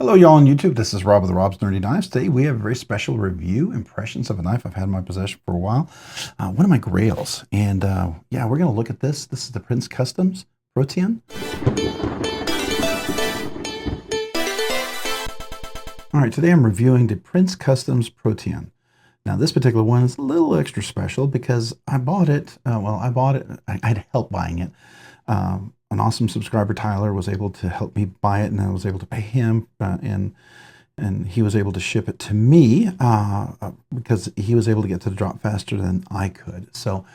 Hello y'all on YouTube, this is Rob with the Rob's Nerdy Knives. Today we have a very special review, impressions of a knife I've had in my possession for a while. One of my grails. And yeah, we're going to look at this. This is the Prince Customs Protean. All right, today I'm reviewing the Prince Customs Protean. Now this particular one is a little extra special because I bought it, I had help buying it. An awesome subscriber, Tyler, was able to help me buy it, and I was able to pay him, and he was able to ship it to me because he was able to get to the drop faster than I could. So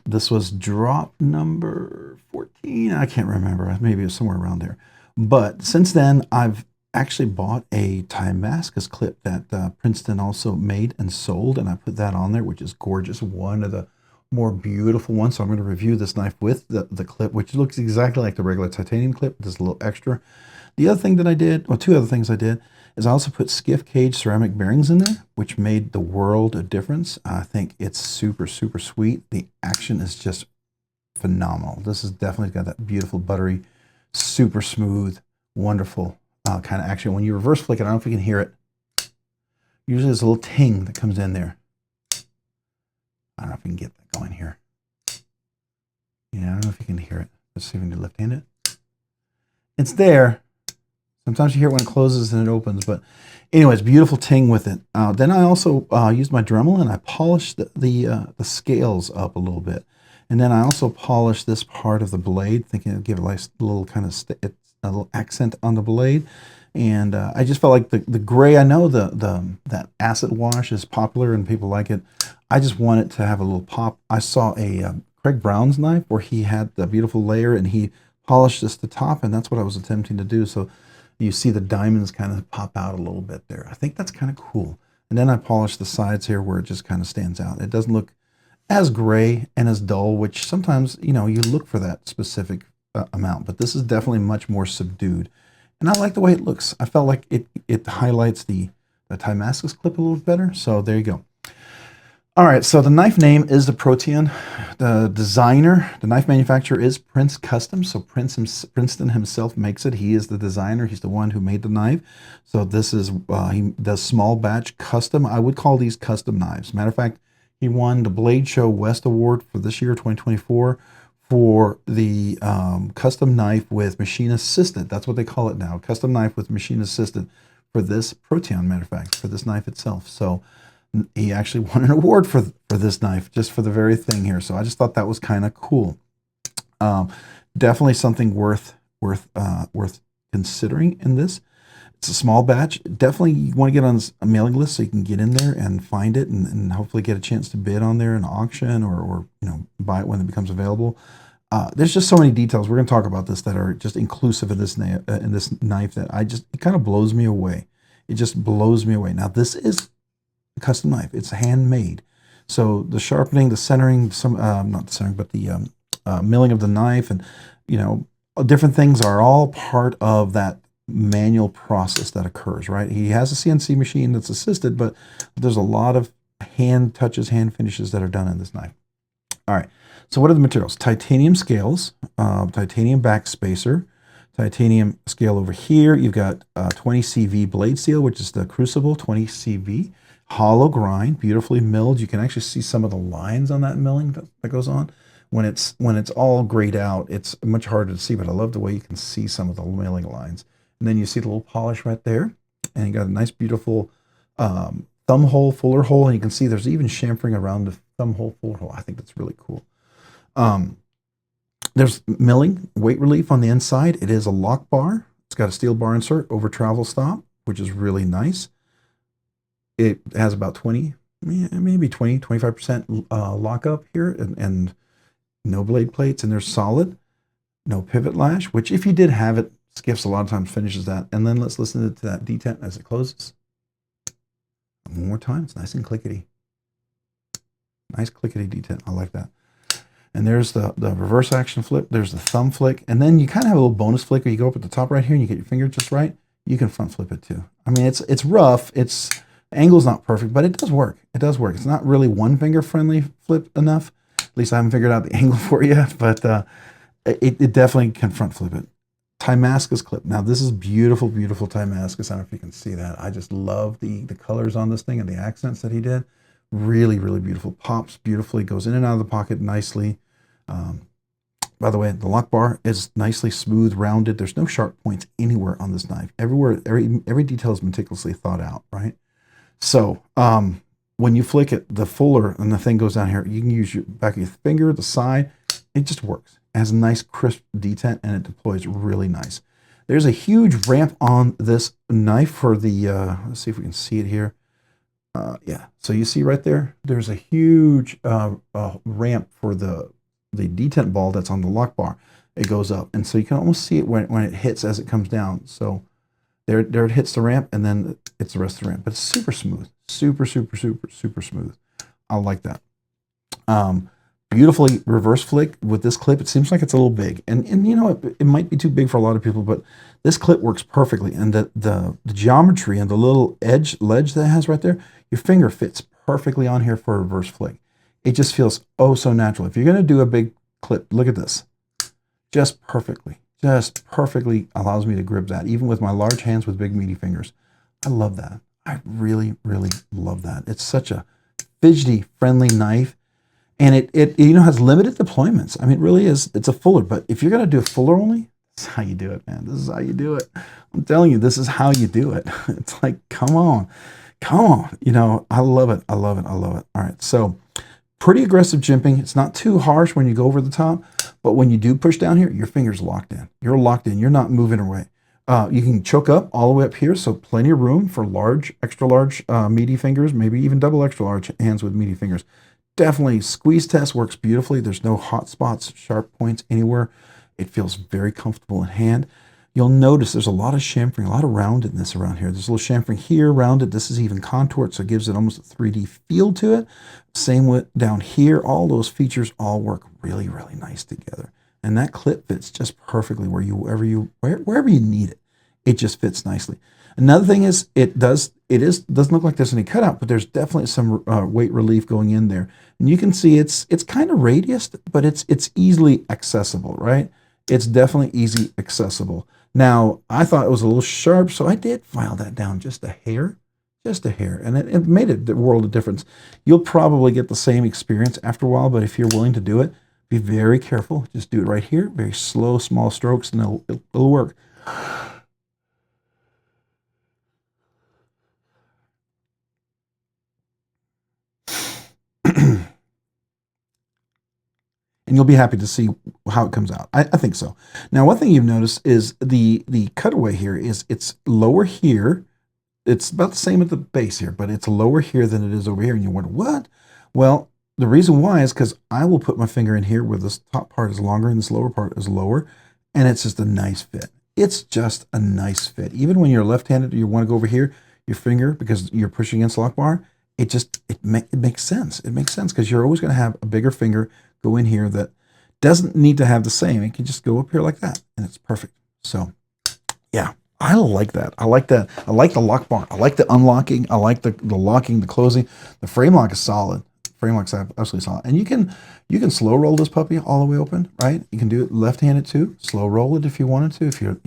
this was drop number 14. I can't remember. Maybe it was somewhere around there. But since then, I've actually bought a Timascus clip that Princeton also made and sold, and I put that on there, which is gorgeous. One of the more beautiful one. So I'm going to review this knife with the clip, which looks exactly like the regular titanium clip, just a little extra. The other thing that I did, well, two other things I did, is I also put Skiff Caged ceramic bearings in there, which made the world of difference. I think it's super, super sweet. The action is just phenomenal. This has definitely got that beautiful, buttery, super smooth, wonderful kind of action. When you reverse flick it, I don't know if you can hear it. Usually there's a little ting that comes in there. I don't know if we can get that going here. Yeah, I don't know if you can hear it. Let's see if we can left-hand it. It's there. Sometimes you hear it when it closes and it opens, but anyways, beautiful ting with it. Then I also used my Dremel and I polished the scales up a little bit. And then I also polished this part of the blade, thinking it'd give it like a little kind of a little accent on the blade. And I just felt like the gray, I know that acid wash is popular and people like it. I just want it to have a little pop. I saw a Craig Brown's knife where he had the beautiful layer and he polished just the top, and that's what I was attempting to do. So you see the diamonds kind of pop out a little bit there. I think that's kind of cool. And then I polished the sides here where it just kind of stands out. It doesn't look as gray and as dull, which sometimes, you know, you look for that specific amount, but this is definitely much more subdued. And I like the way it looks. I felt like it highlights the Timascus clip a little better. So there you go. All right, so the knife name is the Protean. The designer, the knife manufacturer is Prince Customs. So Princeton himself makes it. He is the designer. He's the one who made the knife. So this is, he does small batch custom. I would call these custom knives. Matter of fact, he won the Blade Show West Award for this year, 2024, for the custom knife with machine assisted. That's what they call it now. Custom knife with machine assisted for this Protean, matter of fact, for this knife itself. So he actually won an award for this knife, just for the very thing here. So I just thought that was kind of cool. Definitely something worth considering in this. It's a small batch. Definitely you want to get on a mailing list so you can get in there and find it and hopefully get a chance to bid on there in auction or you know, buy it when it becomes available. There's just so many details. We're going to talk about this that are just inclusive in this knife that it kind of blows me away. It just blows me away. Now this is a custom knife. It's handmade. So the sharpening, the centering, not the centering, but the milling of the knife and, you know, different things are all part of that manual process that occurs, right? He has a CNC machine that's assisted, but there's a lot of hand touches, hand finishes that are done in this knife. All right, so what are the materials? Titanium scales, titanium back spacer, titanium scale over here. You've got 20 CV blade steel, which is the crucible, 20 CV, hollow grind, beautifully milled. You can actually see some of the lines on that milling that goes on. When it's all grayed out, it's much harder to see, but I love the way you can see some of the milling lines. And then you see the little polish right there. And you got a nice, beautiful thumb hole, fuller hole. And you can see there's even chamfering around the thumb hole, fuller hole. I think that's really cool. There's milling, weight relief on the inside. It is a lock bar. It's got a steel bar insert over travel stop, which is really nice. It has about 20, maybe 20, 25% lockup here and no blade plates. And they're solid. No pivot lash, which if you did have it, Skiff's a lot of times finishes that. And then let's listen to that detent as it closes. One more time. It's nice and clickety. Nice clickety detent. I like that. And there's the reverse action flip. There's the thumb flick. And then you kind of have a little bonus flick where you go up at the top right here and you get your finger just right. You can front flip it too. I mean, it's rough. The angle's not perfect, but it does work. It does work. It's not really one finger friendly flip enough. At least I haven't figured out the angle for you, but it definitely can front flip it. Timascus clip. Now this is beautiful, beautiful Timascus. I don't know if you can see that. I just love the colors on this thing and the accents that he did. Really, really beautiful. Pops beautifully, goes in and out of the pocket nicely. By the way, the lock bar is nicely smooth, rounded. There's no sharp points anywhere on this knife. Everywhere, every detail is meticulously thought out, right? So when you flick it, the fuller and the thing goes down here, you can use your back of your finger, the side. It just works. It has a nice crisp detent and it deploys really nice. There's a huge ramp on this knife for the, let's see if we can see it here. Yeah, so you see right there, there's a huge ramp for the detent ball that's on the lock bar. It goes up, and so you can almost see it when it hits as it comes down. So there it hits the ramp, and then it's the rest of the ramp. But it's super smooth, super, super, super, super smooth. I like that. Beautifully reverse flick with this clip. It seems like it's a little big, and you know it might be too big for a lot of people, but this clip works perfectly. And the geometry and the little ledge that it has right there, your finger fits perfectly on here for a reverse flick. It just feels oh so natural. If you're going to do a big clip, look at this. Just perfectly allows me to grip that, even with my large hands with big meaty fingers. I love that. I really, really love that. It's such a fidgety, friendly knife. And it you know, has limited deployments. I mean, it really is. It's a fuller, but if you're going to do a fuller only, this is how you do it, man. This is how you do it. I'm telling you, this is how you do it. It's like, come on. You know, I love it. I love it. I love it. All right. So pretty aggressive jimping. It's not too harsh when you go over the top, but when you do push down here, your finger's locked in. You're locked in. You're not moving away. You can choke up all the way up here, so plenty of room for large, extra large, meaty fingers, maybe even double extra large hands with meaty fingers. Definitely squeeze test works beautifully. There's no hot spots, sharp points anywhere. It feels very comfortable in hand. You'll notice there's a lot of chamfering, a lot of roundedness around here. There's a little chamfering here, rounded. This is even contoured, so it gives it almost a 3D feel to it. Same with down here. All those features all work really, really nice together. And that clip fits just perfectly wherever you need it. It just fits nicely. Another thing is doesn't look like there's any cutout, but there's definitely some weight relief going in there. And you can see it's kind of radiused, but it's easily accessible, right? It's definitely easy accessible. Now, I thought it was a little sharp, so I did file that down just a hair, and it made a world of difference. You'll probably get the same experience after a while, but if you're willing to do it, be very careful. Just do it right here, very slow, small strokes, and it'll work. And you'll be happy to see how it comes out. I think so. Now, one thing you've noticed is the cutaway here is it's lower here. It's about the same at the base here, but it's lower here than it is over here. And you wonder, what? Well, the reason why is because I will put my finger in here where this top part is longer and this lower part is lower, and it's just a nice fit. It's just a nice fit. Even when you're left-handed, you want to go over here, your finger, because you're pushing against the lock bar, it makes sense. It makes sense because you're always going to have a bigger finger go in here that doesn't need to have the same. It can just go up here like that, and it's perfect. So, yeah, I like that. I like that. I like the lock bar. I like the unlocking. I like the locking, the closing. The frame lock is solid. Frame lock's absolutely solid. And you can slow roll this puppy all the way open, right? You can do it left-handed too. Slow roll it if you wanted to. If you're,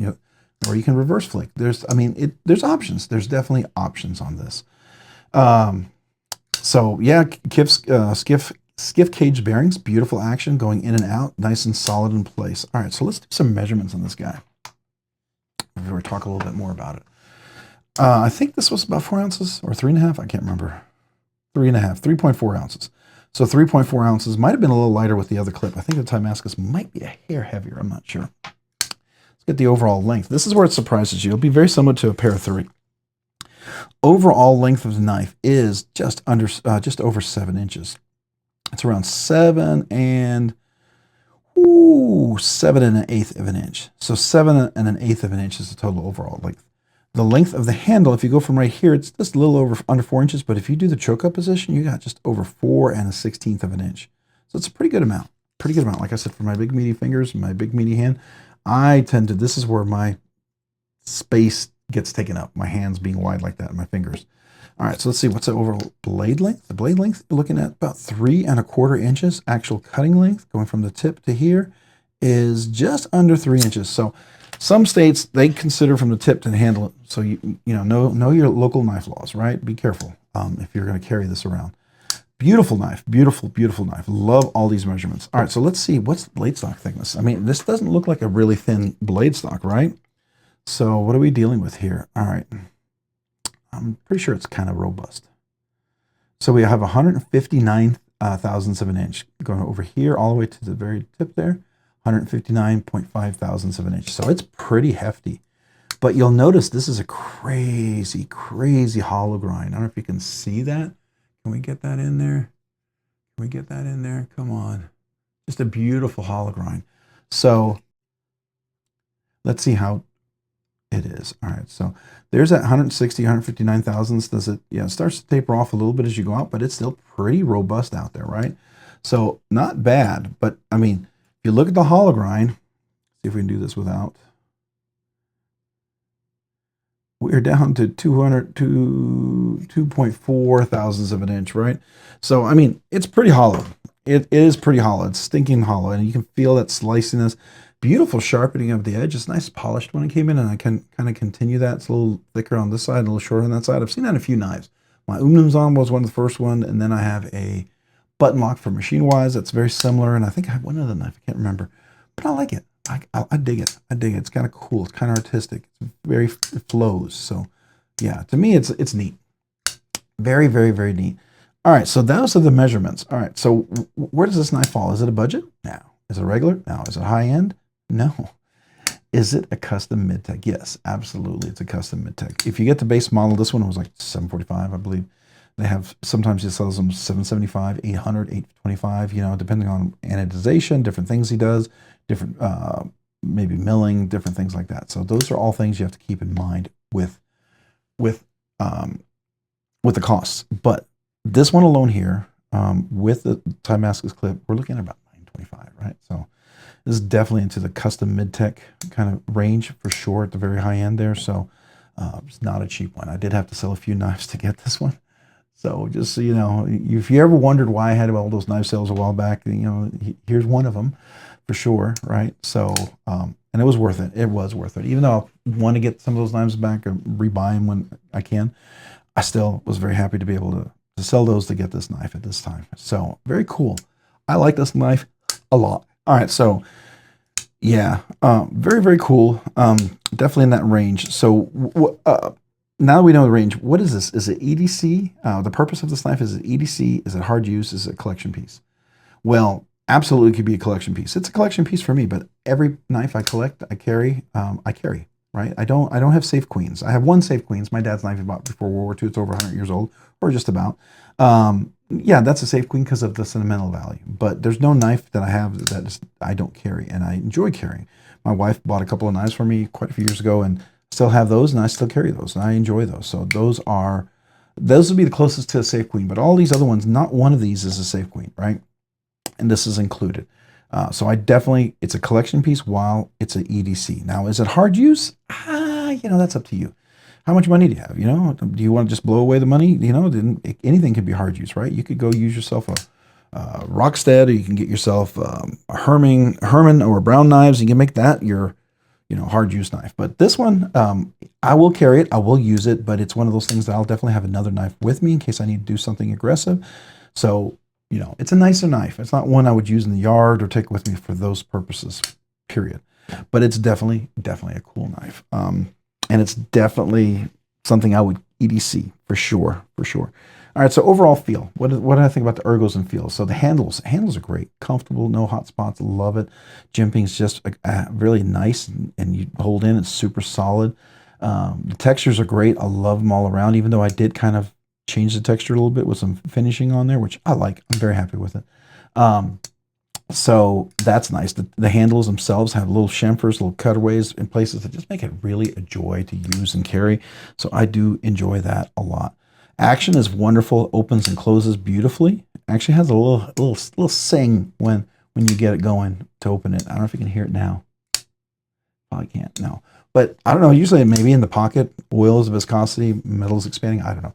or you can reverse flick. There's options. There's definitely options on this. So yeah, Skiff Caged Bearings, beautiful action going in and out, nice and solid in place. All right, so let's do some measurements on this guy. We'll talk a little bit more about it. I think this was about 4 ounces or 3.5. I can't remember. 3.5, 3.4 ounces. So 3.4 ounces might have been a little lighter with the other clip. I think the Timascus might be a hair heavier. I'm not sure. Let's get the overall length. This is where it surprises you. It'll be very similar to a pair of 3. Overall length of the knife is just over 7 inches. It's around 7 7.1/8 of an inch. So 7 1/8 of an inch is the total overall length. The length of the handle, if you go from right here, it's just a little under 4 inches. But if you do the choke up position, you got just over 4 1/16 of an inch. So it's a pretty good amount. Pretty good amount. Like I said, for my big meaty fingers, my big meaty hand, this is where my space gets taken up. My hands being wide like that, my fingers. All right, so let's see, what's the overall blade length? The blade length, you're looking at about 3 1/4 inches, actual cutting length, going from the tip to here is just under 3 inches. So some states, they consider from the tip to the handle. So you know your local knife laws, right? Be careful if you're going to carry this around. Beautiful knife, beautiful, beautiful knife. Love all these measurements. All right, so let's see, what's blade stock thickness? I mean, this doesn't look like a really thin blade stock, right? So what are we dealing with here? All right, I'm pretty sure it's kind of robust. So we have 159 thousandths of an inch going over here all the way to the very tip there, 159.5 thousandths of an inch. So it's pretty hefty. But you'll notice this is a crazy, crazy hollow grind. I don't know if you can see that. Can we get that in there? Can we get that in there? Come on. Just a beautiful hollow grind. So let's see how it is. All right, so there's that 160, 159 thousandths. Does it, yeah, it starts to taper off a little bit as you go out, but it's still pretty robust out there, right? So not bad, but I mean, if you look at the hollow grind, see if we can do this without. We're down to 2.4 thousandths of an inch, right? So, I mean, it's pretty hollow. It is pretty hollow. It's stinking hollow, and you can feel that sliciness. Beautiful sharpening of the edge. It's nice polished when it came in, and I can kind of continue that. It's a little thicker on this side, a little shorter on that side. I've seen that in a few knives. My Umnumzon was one of the first one, and then I have a button lock for Machine Wise that's very similar, and I think I have one other knife. I can't remember, but I like it. I dig it. I dig it. It's kind of cool. It's kind of artistic. It's very, it flows. So yeah, to me, it's neat. Very, very, very neat. All right, so those are the measurements. All right, so where does this knife fall? Is it a budget? No. Is it regular? No. Is it high end? No. Is it a custom mid-tech? Yes, absolutely. It's a custom mid-tech. If you get the base model, this one was like $745, I believe. They have, sometimes he sells them $775, $800, $825, you know, depending on anodization, different things he does, different, maybe milling, different things like that. So those are all things you have to keep in mind with the costs. But this one alone here, with the Timascus clip, we're looking at about $925, right? So this is definitely into the custom mid-tech kind of range for sure at the very high end there. So it's not a cheap one. I did have to sell a few knives to get this one. So just so you know, if you ever wondered why I had all those knife sales a while back, you know, here's one of them for sure, right? So, and it was worth it. It was worth it. Even though I want to get some of those knives back and rebuy them when I can, I still was very happy to be able to sell those to get this knife at this time. So very cool. I like this knife a lot. All right, so yeah, very, very cool. Definitely in that range. So now that we know the range, what is this? Is it EDC? The purpose of this knife, is it EDC? Is it hard use? Is it a collection piece? Well, absolutely could be a collection piece. It's a collection piece for me, but every knife I collect, I carry, right? I don't have safe queens. I have one safe queens. My dad's knife he bought before World War II. It's over 100 years old, or just about. Yeah, that's a safe queen because of the sentimental value. But there's no knife that I have that I don't carry, and I enjoy carrying. My wife bought a couple of knives for me quite a few years ago, and still have those, and I still carry those, and I enjoy those. So those would be the closest to a safe queen. But all these other ones, not one of these is a safe queen, right? And this is included. So I definitely, it's a collection piece while it's an EDC. Now, is it hard use? You know, that's up to you. How much money do you have? You know, do you want to just blow away the money? You know, anything can be hard use, right? You could go use yourself a Rockstead, or you can get yourself a Herman or Brown knives. You can make that your, you know, hard use knife. But this one, I will carry it. I will use it, but it's one of those things that I'll definitely have another knife with me in case I need to do something aggressive. So, you know, it's a nicer knife. It's not one I would use in the yard or take with me for those purposes, period. But it's definitely a cool knife. And it's definitely something I would EDC for sure, for sure. All right, so overall feel. What do I think about the ergos and feels? So the handles are great, comfortable, no hot spots, love it. Jimping is just really nice, and you hold in, it's super solid. The textures are great. I love them all around, even though I did kind of change the texture a little bit with some finishing on there, which I like. I'm very happy with it. So that's nice. The handles themselves have little chamfers, little cutaways in places that just make it really a joy to use and carry. So I do enjoy that a lot. Action is wonderful. Opens and closes beautifully. Actually has a little sing when you get it going to open it. I don't know if you can hear it now. Probably can't. No. But I don't know. Usually maybe in the pocket, oil is viscosity, metal is expanding. I don't know.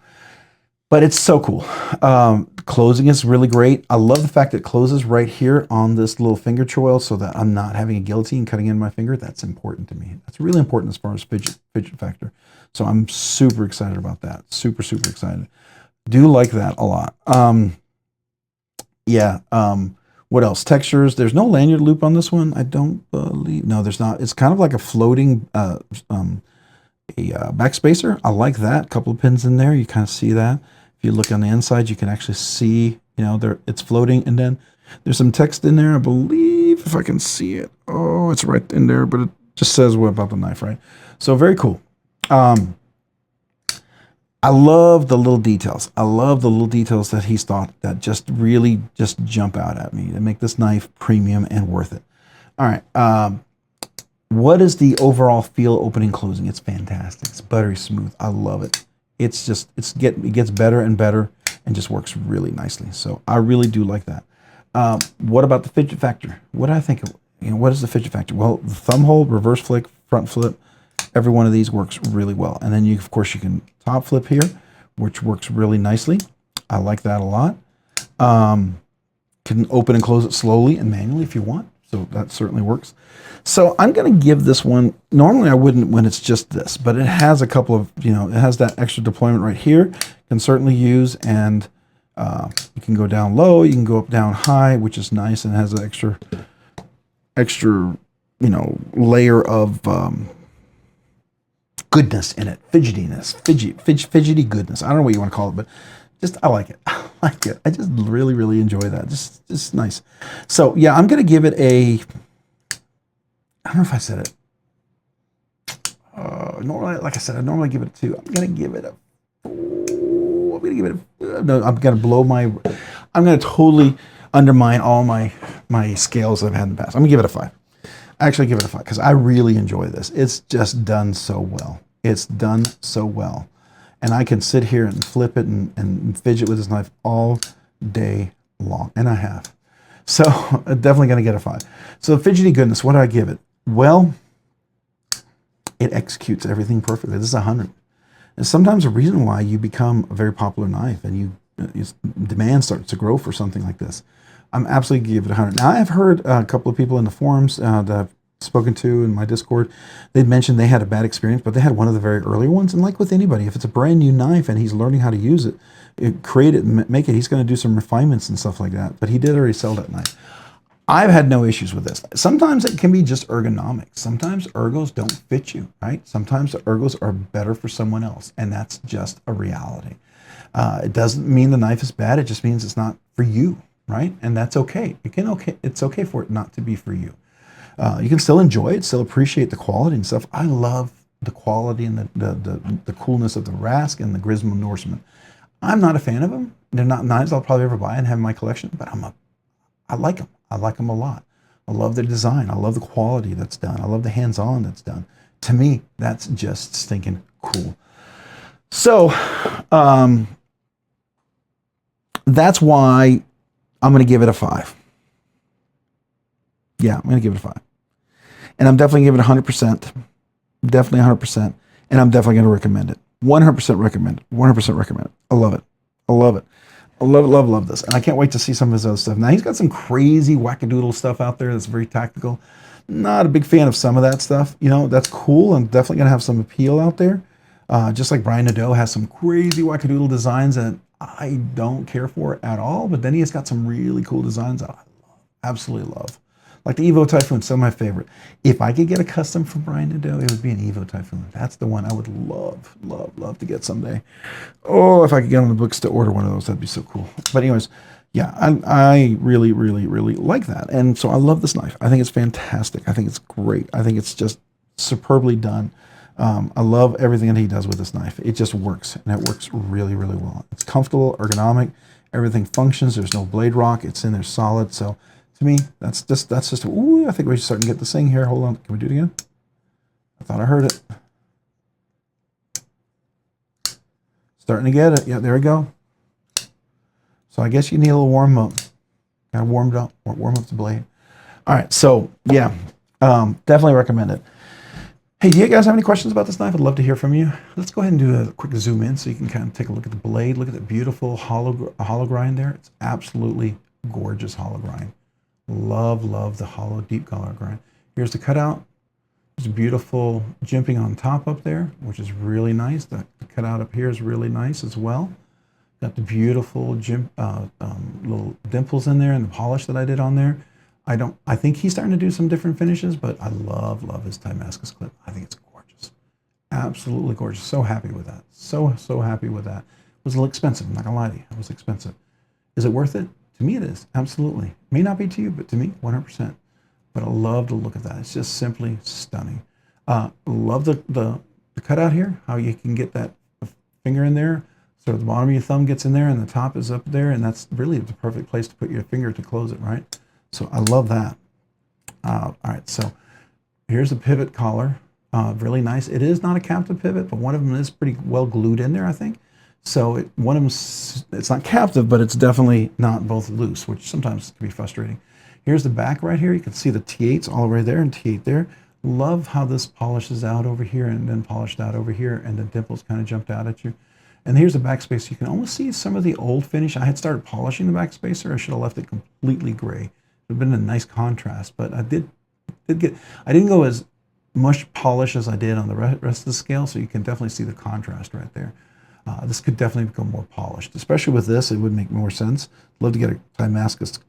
But it's so cool. Closing is really great. I love the fact that it closes right here on this little finger choil so that I'm not having a guillotine cutting in my finger. That's important to me. That's really important as far as fidget factor. So I'm super excited about that. Super, super excited. Do like that a lot. Yeah. What else? Textures. There's no lanyard loop on this one. I don't believe. No, there's not. It's kind of like a floating backspacer. I like that. A couple of pins in there. You kind of see that. If you look on the inside, you can actually see, you know, there it's floating, and then there's some text in there. I believe, if I can see it. Oh, it's right in there, but it just says what about the knife, right? So very cool. I love the little details. I love the little details that he's thought that just really just jump out at me to make this knife premium and worth it. All right. What is the overall feel opening closing? It's fantastic. It's buttery smooth. I love it. It's just it gets better and better and just works really nicely. So I really do like that. What about the fidget factor? What do I think? You know, what is the fidget factor? Well, the thumb hold, reverse flick, front flip. Every one of these works really well. And then you, of course, you can top flip here, which works really nicely. I like that a lot. Can open and close it slowly and manually if you want. So that certainly works. So I'm going to give this one, normally I wouldn't when it's just this, but it has a couple of, you know, it has that extra deployment right here. Can certainly use, and you can go down low, you can go up down high, which is nice, and it has an extra, you know, layer of goodness in it, fidgety goodness. I don't know what you want to call it, but just I like it. I like it. I just really, really enjoy that. Just nice. So yeah, I'm gonna give it a. I don't know if I said it. Normally, like I said, I normally give it a 2. I'm gonna give it a 4. I'm gonna give it a. No, I'm gonna blow my. I'm gonna totally undermine all my scales that I've had in the past. I'm gonna give it a 5. I actually give it a 5 because I really enjoy this. It's just done so well. It's done so well. And I can sit here and flip it and fidget with this knife all day long. And I have. So definitely going to get a 5. So fidgety goodness, what do I give it? Well, it executes everything perfectly. This is 100. And sometimes the reason why you become a very popular knife and demand starts to grow for something like this. I'm absolutely give it 100. Now, I've heard a couple of people in the forums that I've spoken to in my Discord, they'd mentioned they had a bad experience, but they had one of the very early ones. And like with anybody, if it's a brand new knife and he's learning how to use it, create it, make it, he's going to do some refinements and stuff like that. But he did already sell that knife. I've had no issues with this. Sometimes it can be just ergonomics. Sometimes ergos don't fit you, right? Sometimes the ergos are better for someone else, and that's just a reality. It doesn't mean the knife is bad. It just means it's not for you, right? And that's okay. It's okay for it not to be for you. You can still enjoy it, still appreciate the quality and stuff. I love the quality and the coolness of the Rask and the Grismo Norseman. I'm not a fan of them. They're not knives I'll probably ever buy and have in my collection, but I like them. I like them a lot. I love their design. I love the quality that's done. I love the hands-on that's done. To me, that's just stinking cool. So that's why I'm going to give it a 5. Yeah, I'm going to give it a 5. And I'm definitely giving it 100%. Definitely 100%. And I'm definitely going to recommend it. 100% recommend it. 100% recommend it. I love it. I love it. I love this. And I can't wait to see some of his other stuff. Now, he's got some crazy wackadoodle stuff out there that's very tactical. Not a big fan of some of that stuff. You know, that's cool. I'm definitely going to have some appeal out there. Just like Brian Nadeau has some crazy wackadoodle designs that I don't care for at all. But then he has got some really cool designs that I love. Absolutely love. Like the Evo Typhoon, still my favorite. If I could get a custom from Brian Nadeau, it would be an Evo Typhoon. That's the one I would love to get someday. Oh, if I could get on the books to order one of those, that'd be so cool. But anyways, yeah, I really like that. And so I love this knife. I think it's fantastic. I think it's great. I think it's just superbly done. I love everything that he does with this knife. It just works, and it works really well. It's comfortable, ergonomic, everything functions. There's no blade rock. It's in there solid. So to me, that's just, ooh, I think we're starting to get this thing here. Hold on, can we do it again? I thought I heard it. Starting to get it. Yeah, there we go. So I guess you need a little warm up. Got to warm up the blade. All right, so yeah, definitely recommend it. Hey, do you guys have any questions about this knife? I'd love to hear from you. Let's go ahead and do a quick zoom in so you can kind of take a look at the blade. Look at the beautiful hollow grind there. It's absolutely gorgeous hollow grind. Love, love the hollow deep hollow grind. Here's the cutout. There's beautiful jimping on top up there, which is really nice. The cutout up here is really nice as well. Got the beautiful little dimples in there and the polish that I did on there. I think he's starting to do some different finishes, but I love his Timascus clip. I think it's gorgeous. Absolutely gorgeous. So happy with that. So happy with that. It was a little expensive. I'm not gonna lie to you. It was expensive. Is it worth it? To me it is. Absolutely. May not be to you, but to me, 100%. But I love the look of that. It's just simply stunning. Love the cutout here, how you can get that finger in there. So the bottom of your thumb gets in there and the top is up there, and that's really the perfect place to put your finger to close it, right? So I love that. All right, so here's the pivot collar. Really nice. It is not a captive pivot, but one of them is pretty well glued in there, I think. So one of them, it's not captive, but it's definitely not both loose, which sometimes can be frustrating. Here's the back right here. You can see the T8s all the way there and T8 there. Love how this polishes out over here and then polished out over here, and the dimples kind of jumped out at you. And here's the backspacer. You can almost see some of the old finish. I had started polishing the backspacer. I should have left it completely gray. It would have been a nice contrast, but I didn't go as much polish as I did on the rest of the scale, so you can definitely see the contrast right there. This could definitely become more polished, especially with this. It would make more sense. Love to get a Timascus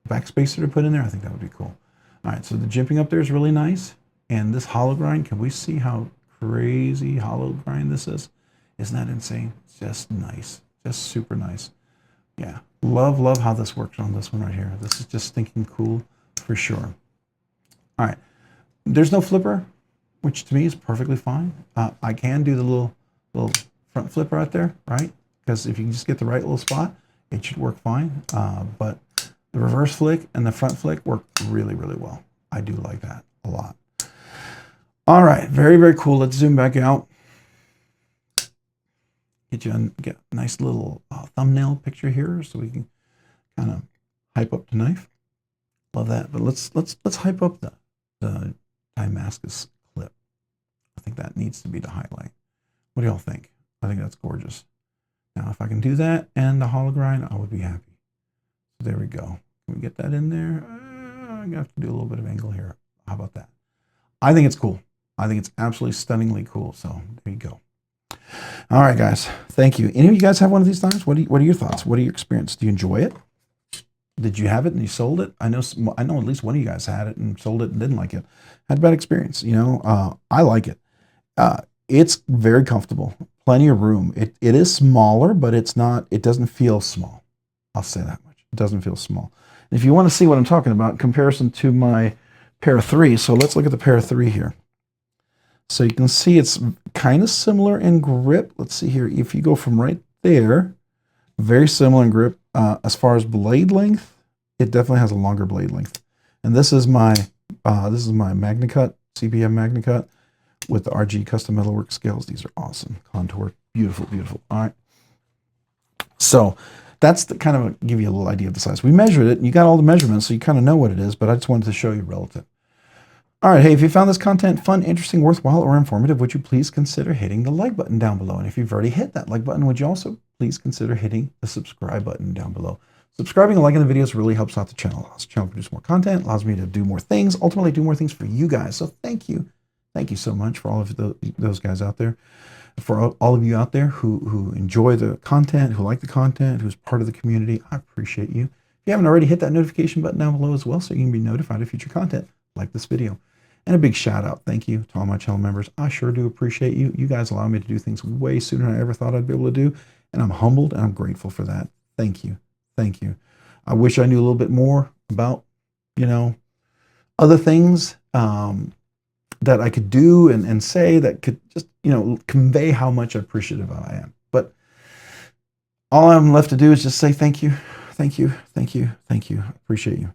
backspacer to put in there. I think that would be cool. All right, so the jimping up there is really nice, and this hollow grind. Can we see how crazy hollow grind this is? Isn't that insane? It's just nice, just super nice. Yeah, love how this works on this one right here. This is just stinking cool for sure. All right, there's no flipper, which to me is perfectly fine. I can do the little front flip right there, right? Because if you can just get the right little spot, it should work fine. But the reverse flick and the front flick work really well. I do like that a lot. All right, very cool. Let's zoom back out. Get a nice little thumbnail picture here so we can kind of hype up the knife. Love that. But let's hype up the Timascus clip. I think that needs to be the highlight. What do y'all think? I think that's gorgeous. Now, if I can do that and the hollow grind, I would be happy. So there we go. Can we get that in there? I'm gonna have to do a little bit of angle here. How about that? I think it's cool. I think it's absolutely stunningly cool. So there you go. All right, guys. Thank you. Any of you guys have one of these knives? What are your thoughts? What are your experience? Do you enjoy it? Did you have it and you sold it? I know at least one of you guys had it and sold it and didn't like it. Had a bad experience. You know, I like it. It's very comfortable. Plenty of room. It is smaller, but it's not. It doesn't feel small. I'll say that much. It doesn't feel small. And if you want to see what I'm talking about, in comparison to my pair of 3. So let's look at the pair of 3 here. So you can see it's kind of similar in grip. Let's see here. If you go from right there, very similar in grip. As far as blade length, it definitely has a longer blade length. And this is my MagnaCut, CBM MagnaCut with the RG custom metalwork scales. These are awesome. Contour, beautiful. All right. So that's the kind of give you a little idea of the size. We measured it, and you got all the measurements, so you kind of know what it is. But I just wanted to show you relative. All right, hey, if you found this content fun, interesting, worthwhile, or informative, would you please consider hitting the like button down below? And if you've already hit that like button, would you also please consider hitting the subscribe button down below? Subscribing and liking the videos really helps out the channel. Allows the channel to produce more content, allows me to do more things, ultimately do more things for you guys. So thank you. Thank you so much for all of those guys out there. For all of you out there who enjoy the content, who like the content, who's part of the community, I appreciate you. If you haven't already, hit that notification button down below as well so you can be notified of future content like this video. And a big shout out, thank you to all my channel members. I sure do appreciate you. You guys allow me to do things way sooner than I ever thought I'd be able to do. And I'm humbled and I'm grateful for that. Thank you. Thank you. I wish I knew a little bit more about, you know, other things that I could do and say that could just, you know, convey how much appreciative I am. But all I'm left to do is just say thank you. Thank you. Thank you. Thank you. Appreciate you.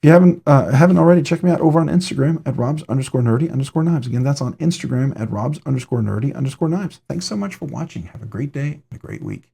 If you haven't already, check me out over on Instagram at robs_nerdy_knives. Again, that's on Instagram at robs_nerdy_knives. Thanks so much for watching. Have a great day and a great week.